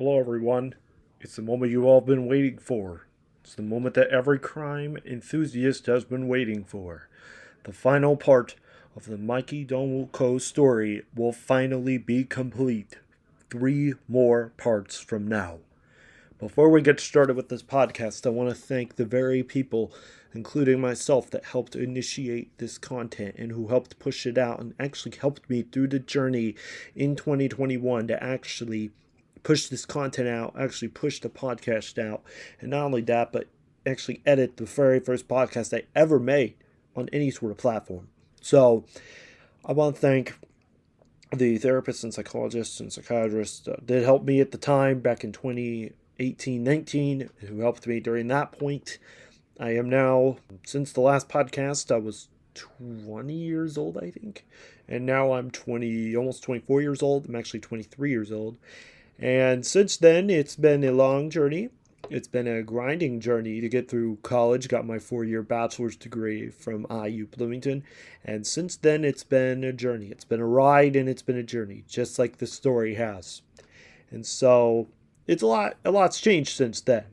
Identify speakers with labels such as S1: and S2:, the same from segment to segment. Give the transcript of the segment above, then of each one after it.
S1: Hello, everyone. It's the moment you all have been waiting for. It's the moment that every crime enthusiast has been waiting for. The final part of the Mikey Dongwook story will finally be complete. 3 more parts from now. Before we get started with this podcast, I want to thank the very people, including myself, that helped initiate this content and who helped push it out and actually helped me through the journey in 2021 to actually push this content out, actually push the podcast out. And not only that, but actually edit the very first podcast I ever made on any sort of platform. So I want to thank the therapists and psychologists and psychiatrists that helped me at the time back in 2018-19, who helped me during that point. I am now, since the last podcast, I was 20 years old, I think. And now I'm almost 24 years old. I'm actually 23 years old. And since then, it's been a long journey. It's been a grinding journey to get through college. Got my 4-year bachelor's degree from IU Bloomington. And since then, it's been a journey. It's been a ride and it's been a journey, just like the story has. And so it's a lot's changed since then.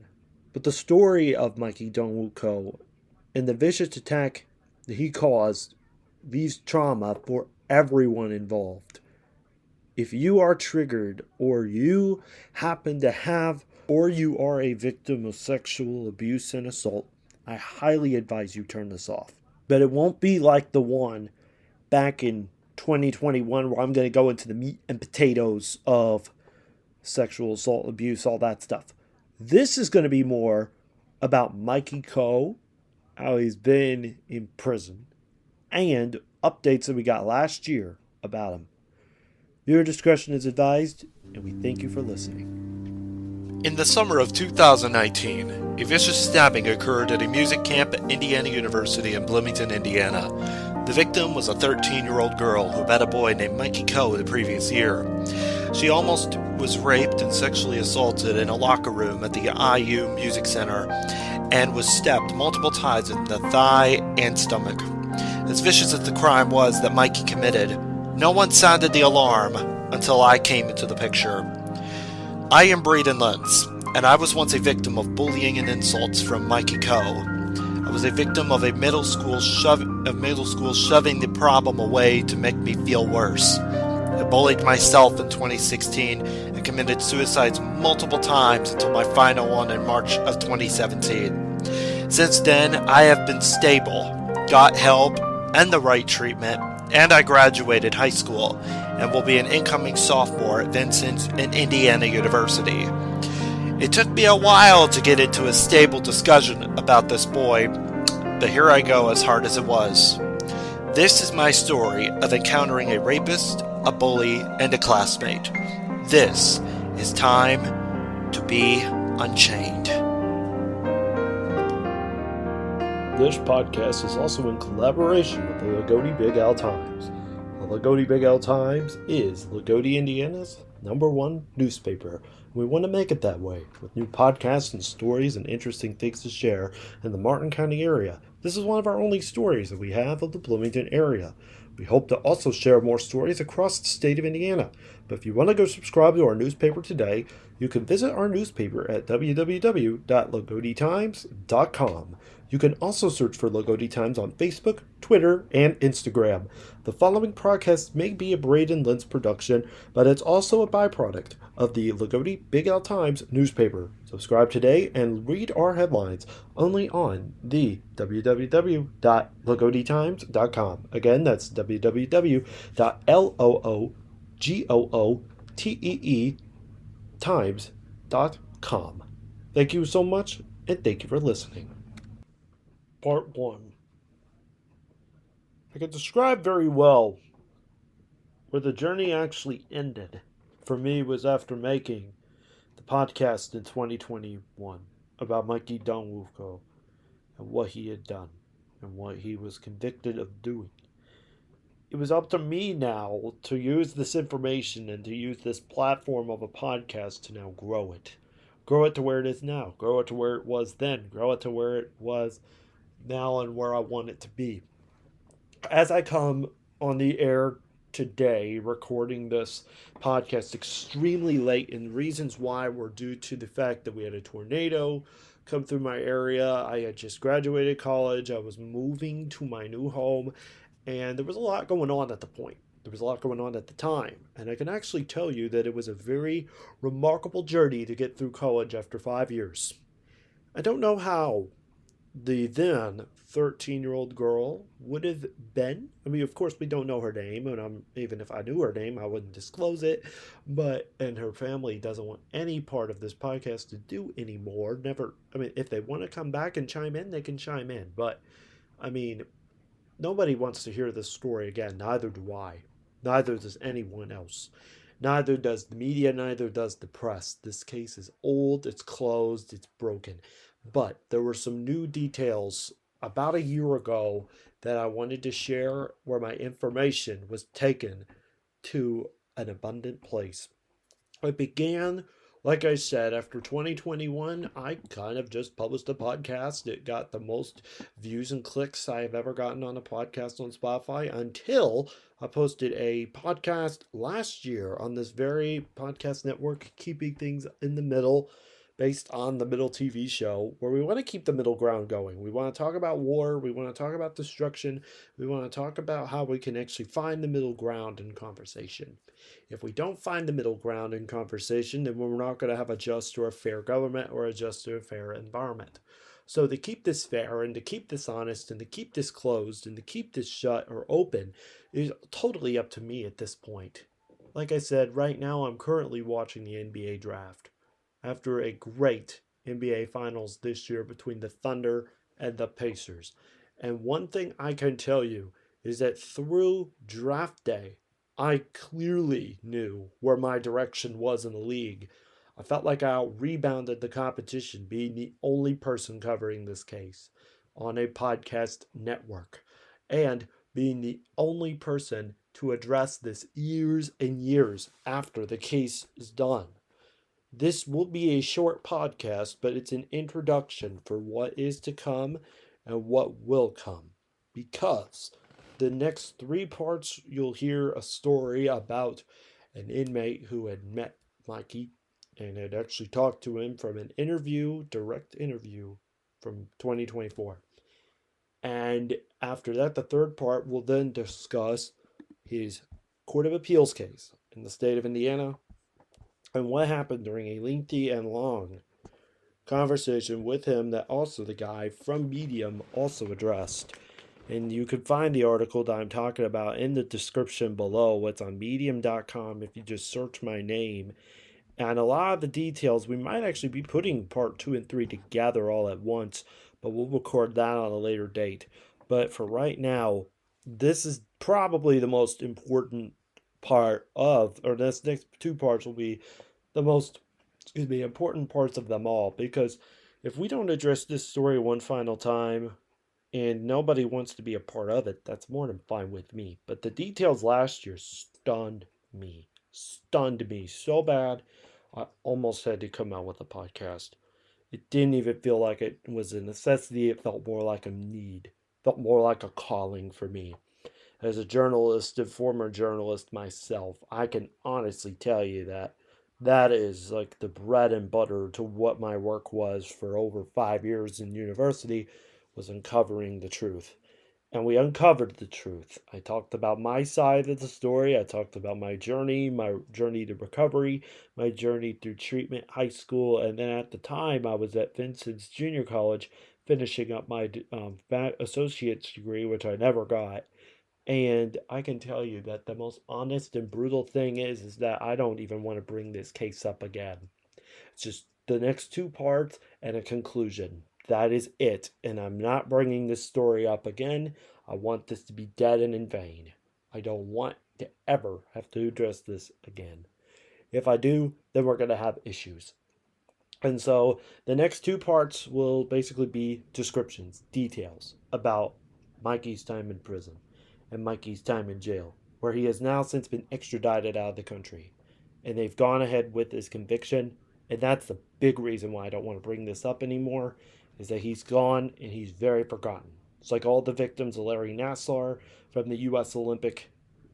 S1: But the story of Mikey Dongwook and the vicious attack that he caused leaves trauma for everyone involved. If you are triggered, or you happen to have, or you are a victim of sexual abuse and assault, I highly advise you turn this off. But it won't be like the one back in 2021 where I'm going to go into the meat and potatoes of sexual assault, abuse, all that stuff. This is going to be more about Mikey Coe, how he's been in prison, and updates that we got last year about him. Viewer discretion is advised, and we thank you for listening.
S2: In the summer of 2019, a vicious stabbing occurred at a music camp at Indiana University in Bloomington, Indiana. The victim was a 13-year-old girl who met a boy named Mikey Coe the previous year. She almost was raped and sexually assaulted in a locker room at the IU Music Center and was stabbed multiple times in the thigh and stomach. As vicious as the crime was that Mikey committed, no one sounded the alarm until I came into the picture. I am Braydyn, and I was once a victim of bullying and insults from Mikey Coe. I was a victim of middle school shoving the problem away to make me feel worse. I bullied myself in 2016 and committed suicides multiple times until my final one in March of 2017. Since then, I have been stable, got help and the right treatment, and I graduated high school and will be an incoming sophomore at Vincent in Indiana University. It took me a while to get into a stable discussion about this boy, but here I go as hard as it was. This is my story of encountering a rapist, a bully, and a classmate. This is time to be unchained.
S1: This podcast is also in collaboration with the Lagodi Big Al Times. The Lagodi Big Al Times is Lagodi, Indiana's #1 newspaper. We want to make it that way, with new podcasts and stories and interesting things to share in the Martin County area. This is one of our only stories that we have of the Bloomington area. We hope to also share more stories across the state of Indiana. But if you want to go subscribe to our newspaper today, you can visit our newspaper at www.lagoditimes.com. You can also search for Lagodi Times on Facebook, Twitter, and Instagram. The following podcast may be a Braydyn production, but it's also a byproduct of the Lagodi Big Al Times newspaper. Subscribe today and read our headlines only on the www.lagoditimes.com. Again, that's www.LOOGOOTEE.times.com. Thank you so much, and thank you for listening. Part 1. I can describe very well where the journey actually ended for me was after making the podcast in 2021 about Mikey Dongwook and what he had done and what he was convicted of doing. It was up to me now to use this information and to use this platform of a podcast to now grow it. Grow it to where it is now. Grow it to where it was then. Grow it to where it was now and where I want it to be. As I come on the air today, recording this podcast extremely late, and reasons why were due to the fact that we had a tornado come through my area. I had just graduated college, I was moving to my new home, and there was a lot going on at the point. There was a lot going on at the time, and I can actually tell you that it was a very remarkable journey to get through college after 5 years. I don't know how the then 13-year-old girl would have been. I mean, of course, we don't know her name, and even if I knew her name, I wouldn't disclose it. But, and her family doesn't want any part of this podcast to do anymore. Never, I mean, if they want to come back and chime in, they can chime in. But, I mean, nobody wants to hear this story again. Neither do I. Neither does anyone else. Neither does the media, neither does the press. This case is old, it's closed, it's broken. But there were some new details about a year ago that I wanted to share where my information was taken to an abundant place. It began, like I said, after 2021, I kind of just published a podcast. It got the most views and clicks I have ever gotten on a podcast on Spotify until I posted a podcast last year on this very podcast network, Keeping Things in the Middle, based on the Middle TV show, where we want to keep the middle ground going. We want to talk about war, we want to talk about destruction, we want to talk about how we can actually find the middle ground in conversation. If we don't find the middle ground in conversation, then we're not going to have a just or a fair government or a just or a fair environment. So to keep this fair and to keep this honest and to keep this closed and to keep this shut or open is totally up to me at this point. Like I said, right now I'm currently watching the NBA draft after a great NBA Finals this year between the Thunder and the Pacers. And one thing I can tell you is that through draft day, I clearly knew where my direction was in the league. I felt like I rebounded the competition, being the only person covering this case on a podcast network, and being the only person to address this years and years after the case is done. This will be a short podcast, but it's an introduction for what is to come and what will come. Because the next 3 parts, you'll hear a story about an inmate who had met Mikey and had actually talked to him from an interview, direct interview from 2024. And after that, the 3rd part will then discuss his Court of Appeals case in the state of Indiana and what happened during a lengthy and long conversation with him that also the guy from Medium also addressed. And you can find the article that I'm talking about in the description below. It's on medium.com if you just search my name. And a lot of the details, we might actually be putting part 2 and 3 together all at once, but we'll record that on a later date. But for right now, this is probably the most important part of, or this next 2 parts will be the most, important parts of them all. Because if we don't address this story one final time, and nobody wants to be a part of it, that's more than fine with me. But the details last year stunned me so bad, I almost had to come out with a podcast. It didn't even feel like it was a necessity. It felt more like a need, felt more like a calling for me. As a journalist, a former journalist myself, I can honestly tell you that that is like the bread and butter to what my work was for over 5 years in university, was uncovering the truth. And we uncovered the truth. I talked about my side of the story. I talked about my journey to recovery, my journey through treatment, high school, and then at the time I was at Vincent's Junior College finishing up my associate's degree, which I never got. And I can tell you that the most honest and brutal thing is that I don't even want to bring this case up again. It's just the next 2 parts and a conclusion. That is it. And I'm not bringing this story up again. I want this to be dead and in vain. I don't want to ever have to address this again. If I do, then we're going to have issues. And so the next 2 parts will basically be descriptions, details about Mikey's time in prison and Mikey's time in jail, where he has now since been extradited out of the country. And they've gone ahead with his conviction. And that's the big reason why I don't want to bring this up anymore, is that he's gone and he's very forgotten. It's like all the victims of Larry Nassar from the U.S. Olympic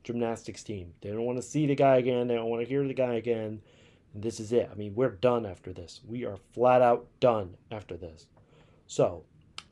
S1: gymnastics team. They don't want to see the guy again. They don't want to hear the guy again. And this is it. I mean, we're done after this. We are flat out done after this. So,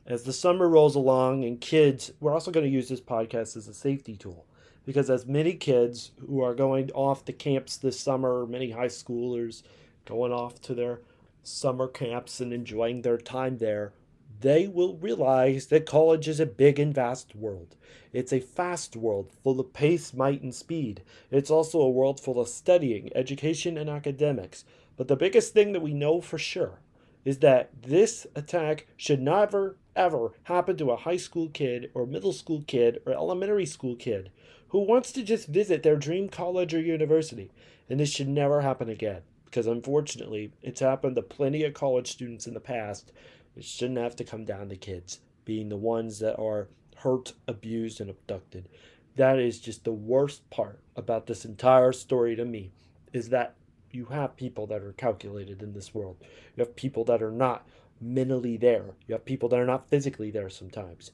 S1: as the summer rolls along and kids, we're also going to use this podcast as a safety tool. Because as many kids who are going off to camps this summer, many high schoolers going off to their summer camps and enjoying their time there, they will realize that college is a big and vast world. It's a fast world full of pace, might, and speed. It's also a world full of studying, education, and academics. But the biggest thing that we know for sure is that this attack should never, ever happen to a high school kid or middle school kid or elementary school kid who wants to just visit their dream college or university. And this should never happen again. Because unfortunately, it's happened to plenty of college students in the past. It shouldn't have to come down to kids being the ones that are hurt, abused, and abducted. That is just the worst part about this entire story to me, is that you have people that are calculated in this world. You have people that are not mentally there. You have people that are not physically there sometimes.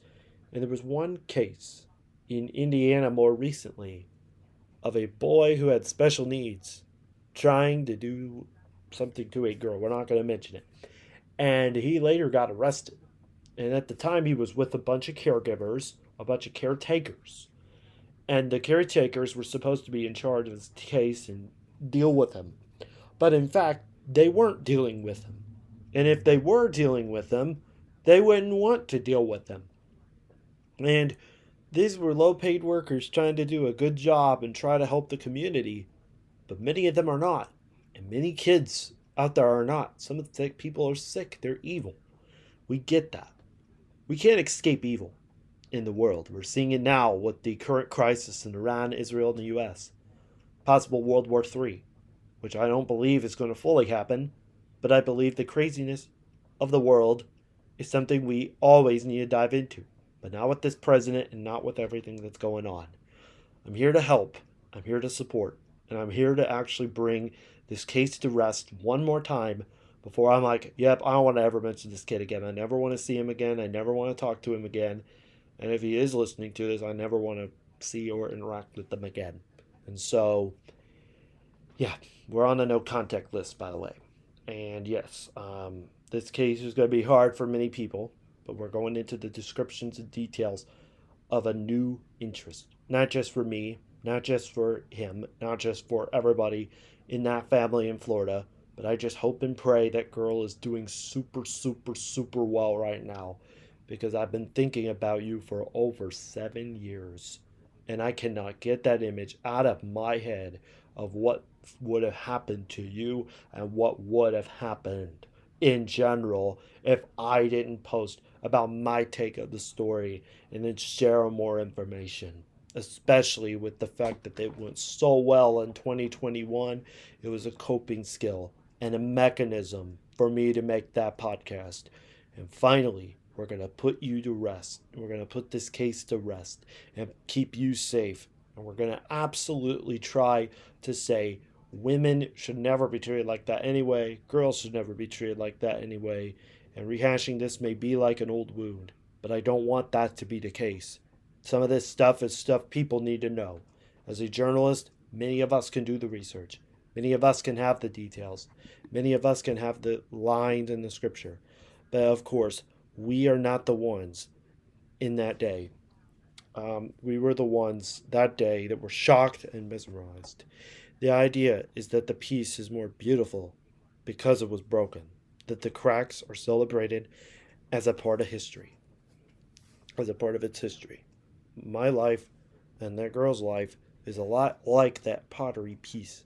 S1: And there was one case in Indiana more recently of a boy who had special needs trying to do something to a girl. We're not going to mention it. And he later got arrested. And at the time, he was with a bunch of caregivers, a bunch of caretakers. And the caretakers were supposed to be in charge of his case and deal with him. But in fact, they weren't dealing with him. And if they were dealing with him, they wouldn't want to deal with him. And these were low-paid workers trying to do a good job and try to help the community. But many of them are not. And many kids out there are not. Some of the people are sick. They're evil. We get that. We can't escape evil in the world. We're seeing it now with the current crisis in Iran, Israel, and the U.S. Possible World War III, which I don't believe is going to fully happen, but I believe the craziness of the world is something we always need to dive into, but not with this president and not with everything that's going on. I'm here to help. I'm here to support. And I'm here to actually bring this case to rest one more time before I'm like, yep, I don't want to ever mention this kid again. I never want to see him again. I never want to talk to him again. And if he is listening to this, I never want to see or interact with them again. And so, yeah, we're on the no contact list, by the way. And yes, this case is going to be hard for many people, but we're going into the descriptions and details of a new interest. Not just for me, not just for him, not just for everybody in that family in Florida, but I just hope and pray that girl is doing super, super, super well right now, because I've been thinking about you for over 7 years, and I cannot get that image out of my head of what would have happened to you and what would have happened in general if I didn't post about my take of the story and then share more information. Especially with the fact that it went so well in 2021. It was a coping skill and a mechanism for me to make that podcast. And finally, we're going to put you to rest. We're going to put this case to rest and keep you safe. And we're going to absolutely try to say women should never be treated like that anyway. Girls should never be treated like that anyway. And rehashing this may be like an old wound, but I don't want that to be the case. Some of this stuff is stuff people need to know. As a journalist, many of us can do the research. Many of us can have the details. Many of us can have the lines in the scripture. But of course, we are not the ones in that day. We were the ones that day that were shocked and mesmerized. The idea is that the piece is more beautiful because it was broken. That the cracks are celebrated as a part of history. As a part of its history. My life and that girl's life is a lot like that pottery piece.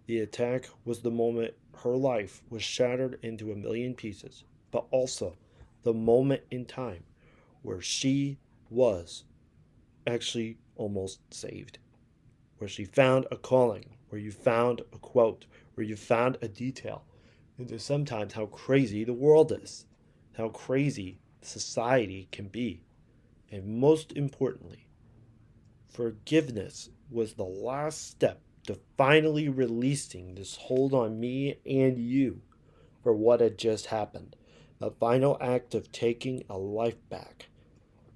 S1: The attack was the moment her life was shattered into a million pieces, but also the moment in time where she was actually almost saved. Where she found a calling, where you found a quote, where you found a detail into sometimes how crazy the world is, how crazy society can be. And most importantly, forgiveness was the last step to finally releasing this hold on me and you for what had just happened. The final act of taking a life back.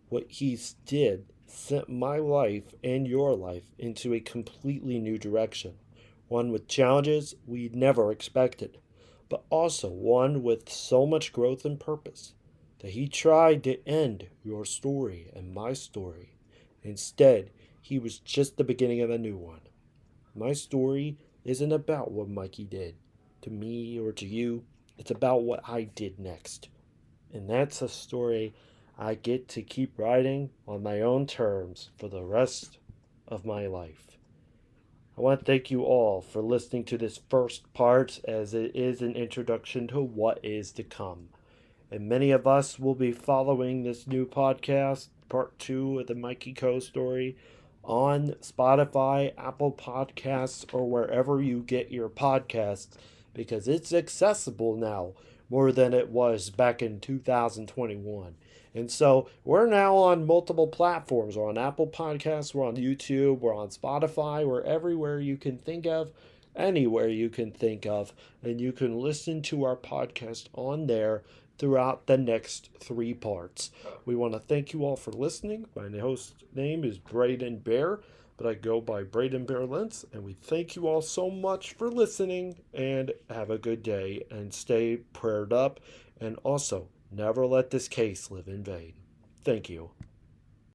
S1: What he did sent my life and your life into a completely new direction, one with challenges we never expected, but also one with so much growth and purpose that he tried to end your story and my story. Instead, he was just the beginning of a new one. My story isn't about what Mikey did to me or to you, it's about what I did next. And that's a story I get to keep writing on my own terms for the rest of my life. I want to thank you all for listening to this first part, as it is an introduction to what is to come. And many of us will be following this new podcast, part two of the Mikey Co story, on Spotify, Apple Podcasts, or wherever you get your podcasts, because it's accessible now more than it was back in 2021. And so we're now on multiple platforms. We're on Apple Podcasts, we're on YouTube, we're on Spotify, we're everywhere you can think of, anywhere you can think of, and you can listen to our podcast on there throughout the next three parts. We want to thank you all for listening. My host name is Braydyn Bear, but I go by Braydyn Bear-Lents, and we thank you all so much for listening, and have a good day, and stay prayed up, and also never let this case live in vain. Thank you.